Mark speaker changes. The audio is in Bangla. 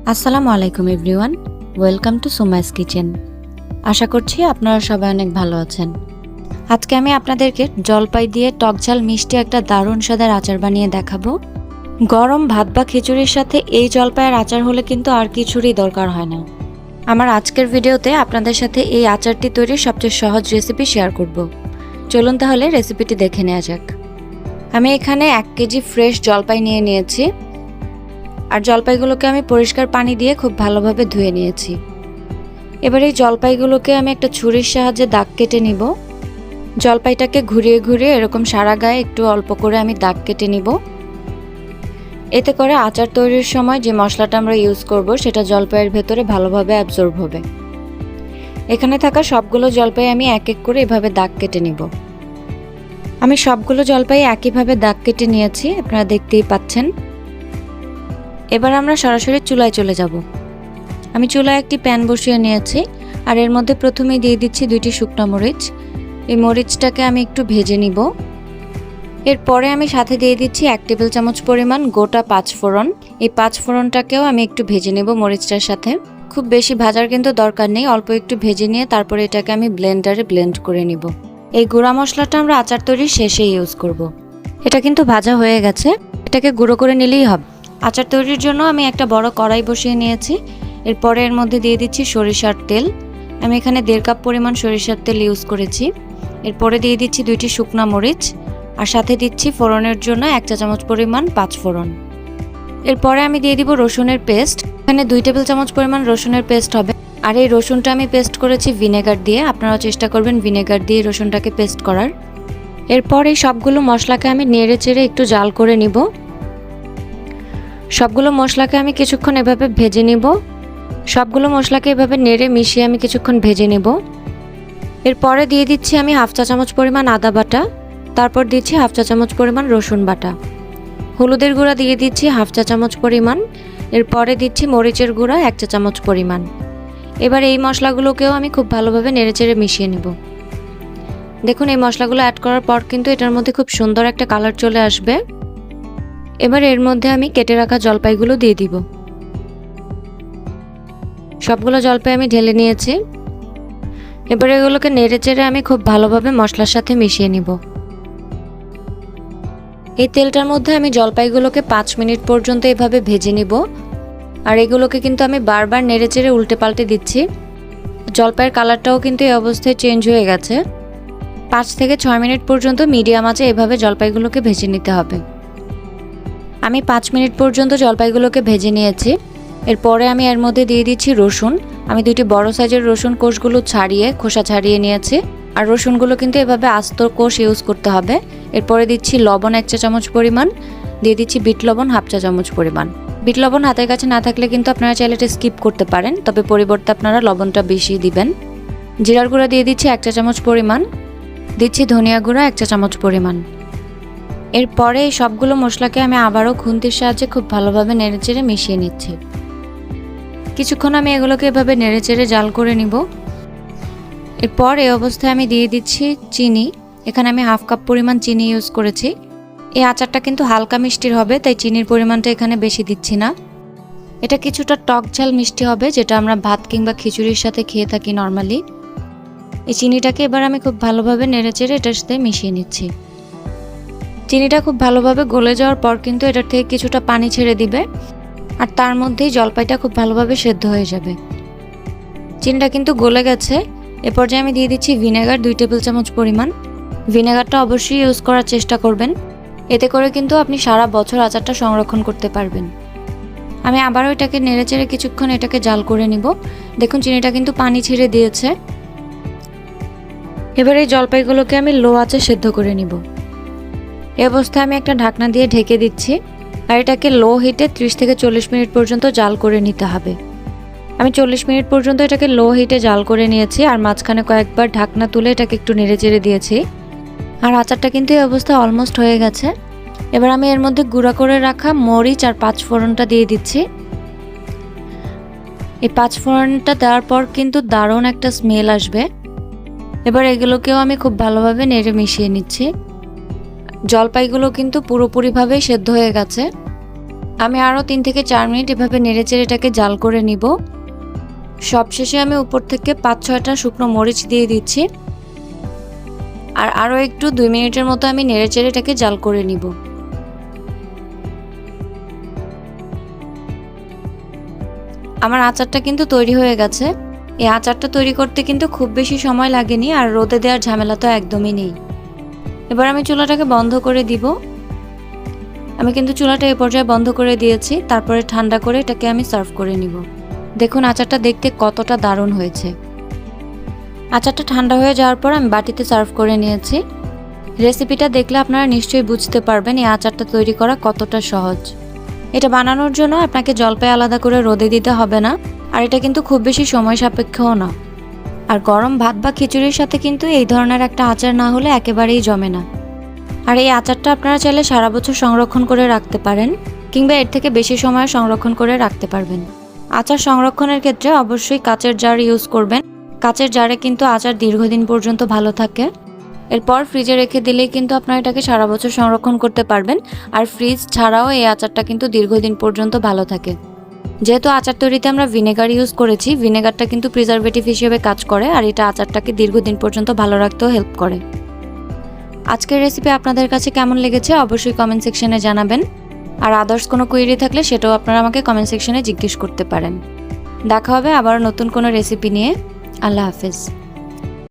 Speaker 1: আসসালামু আলাইকুম everyone, welcome to Sumai's kitchen. আশা করছি আপনারা সবাই অনেক ভালো আছেন। আজকে আমি আপনাদেরকে জলপাই দিয়ে টকঝাল মিষ্টি একটা দারুণ স্বাদের আচার বানিয়ে দেখাবো। গরম ভাত বা খিচুড়ির সাথে এই জলপাইয়ের আচার হলে কিন্তু আর কিছুরই দরকার হয় না। আমার আজকের ভিডিওতে আপনাদের সাথে এই আচারটি তৈরির সবচেয়ে সহজ রেসিপি শেয়ার করব। চলুন তাহলে রেসিপিটি দেখে নেওয়া যাক। আমি এখানে 1 কেজি ফ্রেশ জলপাই নিয়েছি। আর জলপাইগুলোকে আমি পরিষ্কার পানি দিয়ে খুব ভালোভাবে ধুয়ে নিয়েছি। এবার এই জলপাইগুলোকে আমি একটা ছুরির সাহায্যে দাগ কেটে নিব। জলপাইটাকে ঘুরিয়ে ঘুরিয়ে এরকম সারা গায়ে একটু অল্প করে আমি দাগ কেটে নিব। এতে করে আচার তৈরির সময় যে মশলাটা আমরা ইউজ করব সেটা জলপাইয়ের ভেতরে ভালোভাবে অ্যাবজর্ব হবে। এখানে থাকা সবগুলো জলপাই আমি এক এক করে এভাবে দাগ কেটে নিব। আমি সবগুলো জলপাই একইভাবে দাগ কেটে নিয়েছি, আপনারা দেখতেই পাচ্ছেন। এবার আমরা সরাসরি চুলায় চলে যাব। আমি চুলায় একটি প্যান বসিয়ে নিয়েছি আর এর মধ্যে প্রথমেই দিয়ে দিচ্ছি 2টি শুকনো মরিচ। এই মরিচটাকে আমি একটু ভেজে নিব। এরপরে আমি সাথে দিয়ে দিচ্ছি 1 টেবিল চামচ পরিমাণ গোটা 5 ফোড়ন। এই 5 ফোড়নটাকেও আমি একটু ভেজে নেব মরিচটার সাথে। খুব বেশি ভাজার কিন্তু দরকার নেই, অল্প একটু ভেজে নিয়ে তারপরে এটাকে আমি ব্লেন্ডারে ব্লেন্ড করে নিব। এই গুঁড়া মশলাটা আমরা আচার তৈরির শেষে ইউজ করব। এটা কিন্তু ভাজা হয়ে গেছে, এটাকে গুঁড়ো করে নিলেই হবে। আচার তৈরির জন্য আমি একটা বড় কড়াই বসিয়ে নিয়েছি। এরপরে এর মধ্যে দিয়ে দিচ্ছি সরিষার তেল। আমি এখানে 1.5 কাপ পরিমাণ সরিষার তেল ইউজ করেছি। এরপরে দিয়ে দিচ্ছি 2টি শুকনা মরিচ আর সাথে দিচ্ছি ফোড়নের জন্য 1 চা চামচ পরিমাণ 5 ফোড়ন। এরপরে আমি দিয়ে দিব রসুনের পেস্ট। এখানে 2 টেবিল চামচ পরিমাণ রসুনের পেস্ট হবে। আর এই রসুনটা আমি পেস্ট করেছি ভিনেগার দিয়ে, আপনারাও চেষ্টা করবেন ভিনেগার দিয়ে রসুনটাকে পেস্ট করার। এরপর এই সবগুলো মশলাকে আমি নেড়ে চেড়ে একটু জাল করে নিব। সবগুলো মশলাকে আমি কিছুক্ষণ এভাবে ভেজে নিব। সবগুলো মশলাকে এভাবে নেড়ে মিশিয়ে আমি কিছুক্ষণ ভেজে নেব। এরপরে দিয়ে দিচ্ছি আমি 1/2 চা চামচ পরিমাণ আদা বাটা, তারপর দিচ্ছি 1/2 চা চামচ পরিমাণ রসুন বাটা। হলুদের গুঁড়া দিয়ে দিচ্ছি 1/2 চা চামচ পরিমাণ। এরপরে দিচ্ছি মরিচের গুঁড়া 1 চা চামচ পরিমাণ। এবার এই মশলাগুলোকেও আমি খুব ভালোভাবে নেড়েচেড়ে মিশিয়ে নেব। দেখুন এই মশলাগুলো অ্যাড করার পর কিন্তু এটার মধ্যে খুব সুন্দর একটা কালার চলে আসবে। এবার এর মধ্যে আমি কেটে রাখা জলপাইগুলো দিয়ে দিব। সবগুলো জলপাই আমি ঢেলে নিয়েছি। এবার এগুলোকে নেড়েচেড়ে আমি খুব ভালোভাবে মশলার সাথে মিশিয়ে নিব। এই তেলটার মধ্যে আমি জলপাইগুলোকে 5 মিনিট পর্যন্ত এভাবে ভেজে নিব। আর এগুলোকে কিন্তু আমি বারবার নেড়েচেড়ে উল্টে পাল্টে দিচ্ছি। জলপাইয়ের কালারটাও কিন্তু এই অবস্থায় চেঞ্জ হয়ে গেছে। 5 থেকে 6 মিনিট পর্যন্ত মিডিয়াম আঁচে এভাবে জলপাইগুলোকে ভেজে নিতে হবে। আমি 5 মিনিট পর্যন্ত জলপাইগুলোকে ভেজে নিয়েছি। এরপরে আমি এর মধ্যে দিয়ে দিচ্ছি রসুন। আমি 2টি বড় সাইজের রসুন কোষগুলো ছাড়িয়ে খোসা ছাড়িয়ে নিয়েছি। আর রসুনগুলো কিন্তু এভাবে আস্ত কোষ ইউজ করতে হবে। এরপরে দিচ্ছি লবণ 1 চা চামচ পরিমাণ, দিয়ে দিচ্ছি বিট লবণ 1/2 চা চামচ পরিমাণ। বিট লবণ হাতের কাছে না থাকলে কিন্তু আপনারা চাইলে এটা স্কিপ করতে পারেন, তবে পরিবর্তে আপনারা লবণটা বেশি দিবেন। জিরার গুঁড়া দিয়ে দিচ্ছি 1 চা চামচ পরিমাণ, দিচ্ছি ধনিয়া গুঁড়া 1 চা চামচ পরিমাণ। এরপরে এই সবগুলো মশলাকে আমি আবারও খুন্তির সাহায্যে খুব ভালোভাবে নেড়েচেড়ে মিশিয়ে নিচ্ছি। কিছুক্ষণ আমি এগুলোকে এভাবে নেড়েচেড়ে জাল করে নিব। এরপর এই অবস্থায় আমি দিয়ে দিচ্ছি চিনি। এখানে আমি 1/2 কাপ পরিমাণ চিনি ইউজ করেছি। এই আচারটা কিন্তু হালকা মিষ্টির হবে, তাই চিনির পরিমাণটা এখানে বেশি দিচ্ছি না। এটা কিছুটা টক ঝাল মিষ্টি হবে, যেটা আমরা ভাত কিংবা খিচুড়ির সাথে খেয়ে থাকি নর্মালি। এই চিনিটাকে এবার আমি খুব ভালোভাবে নেড়েচেড়ে এটার সাথে মিশিয়ে নিচ্ছি। চিনিটা খুব ভালোভাবে গলে যাওয়ার পর কিন্তু এটার থেকে কিছুটা পানি ছেড়ে দিবে আর তার মধ্যেই জলপাইটা খুব ভালোভাবে সেদ্ধ হয়ে যাবে। চিনিটা কিন্তু গলে গেছে। এ পর্যায়ে আমি দিয়ে দিচ্ছি ভিনেগার 2 টেবিল চামচ পরিমাণ। ভিনেগারটা অবশ্যই ইউজ করার চেষ্টা করবেন, এতে করে কিন্তু আপনি সারা বছর আচারটা সংরক্ষণ করতে পারবেন। আমি আবারও এটাকে নেড়েচেড়ে কিছুক্ষণ এটাকে জাল করে নিব। দেখুন চিনিটা কিন্তু পানি ছেড়ে দিয়েছে। এবার এই জলপাইগুলোকে আমি লো আঁচে সেদ্ধ করে নিব। এই অবস্থায় আমি একটা ঢাকনা দিয়ে ঢেকে দিচ্ছি আর এটাকে লো হিটে 30 থেকে 40 মিনিট পর্যন্ত জাল করে নিতে হবে। আমি 40 মিনিট পর্যন্ত এটাকে লো হিটে জাল করে নিয়েছি আর মাঝখানে কয়েকবার ঢাকনা তুলে এটাকে একটু নেড়েচেড়ে দিয়েছি। আর আচারটা কিন্তু এই অবস্থা অলমোস্ট হয়ে গেছে। এবার আমি এর মধ্যে গুঁড়া করে রাখা মরিচ আর 5 ফোড়নটা দিয়ে দিচ্ছি। এই 5 ফোড়নটা দেওয়ার পর কিন্তু দারুণ একটা স্মেল আসবে। এবার এগুলোকেও আমি খুব ভালোভাবে নেড়ে মিশিয়ে নিচ্ছি। জলপাইগুলো কিন্তু পুরোপুরিভাবে সেদ্ধ হয়ে গেছে আমি আরও 3 থেকে 4 মিনিট এভাবে নেড়েচেড়ে এটাকে জাল করে নিব। সবশেষে আমি উপর থেকে 5-6টা শুকনো মরিচ দিয়ে দিচ্ছি। আর আরও একটু 2 মিনিটের মতো আমি নেড়েচেড়ে এটাকে জাল করে নিব। আমার আচারটা কিন্তু তৈরি হয়ে গেছে। এই আচারটা তৈরি করতে কিন্তু খুব বেশি সময় লাগেনি, আর রোদে দেওয়ার ঝামেলা তো একদমই নেই। এবার আমি চুলাটাকে বন্ধ করে দিব। আমি কিন্তু চুলাটা এই পর্যায়ে বন্ধ করে দিয়েছি। তারপরে ঠান্ডা করে এটাকে আমি সার্ভ করে নিব। দেখুন আচারটা দেখতে কতটা দারুণ হয়েছে। আচারটা ঠান্ডা হয়ে যাওয়ার পর আমি বাটিতে সার্ভ করে নিয়েছি। রেসিপিটা দেখলে আপনারা নিশ্চয়ই বুঝতে পারবেন এই আচারটা তৈরি করা কতটা সহজ। এটা বানানোর জন্য আপনাকে জলপাই আলাদা করে রোদে দিতে হবে না, আর এটা কিন্তু খুব বেশি সময় সাপেক্ষও না। আর গরম ভাত বা খিচুড়ির সাথে কিন্তু এই ধরনের একটা আচার না হলে একেবারেই জমে না। আর এই আচারটা আপনারা চাইলে সারা বছর সংরক্ষণ করে রাখতে পারেন, কিংবা এর থেকে বেশি সময় সংরক্ষণ করে রাখতে পারবেন। আচার সংরক্ষণের ক্ষেত্রে অবশ্যই কাচের জার ইউজ করবেন। কাচের জারে কিন্তু আচার দীর্ঘদিন পর্যন্ত ভালো থাকে। এরপর ফ্রিজে রেখে দিলেই কিন্তু আপনারা এটাকে সারা বছর সংরক্ষণ করতে পারবেন। আর ফ্রিজ ছাড়াও এই আচারটা কিন্তু দীর্ঘদিন পর্যন্ত ভালো থাকে। যেহেতু আচার তৈরিতে আমরা ভিনেগার ইউজ করেছি, ভিনেগারটা কিন্তু প্রিজারভেটিভ হিসেবে কাজ করে, আর এটা আচারটাকে দীর্ঘদিন পর্যন্ত ভালো রাখতেও হেল্প করে। আজকের রেসিপি আপনাদের কাছে কেমন লেগেছে অবশ্যই কমেন্ট সেকশনে জানাবেন। আর আদার্স কোনো কোয়েরি থাকলে সেটাও আপনারা আমাকে কমেন্ট সেকশনে জিজ্ঞেস করতে পারেন। দেখা হবে আবার নতুন কোনো রেসিপি নিয়ে। আল্লাহ হাফেজ।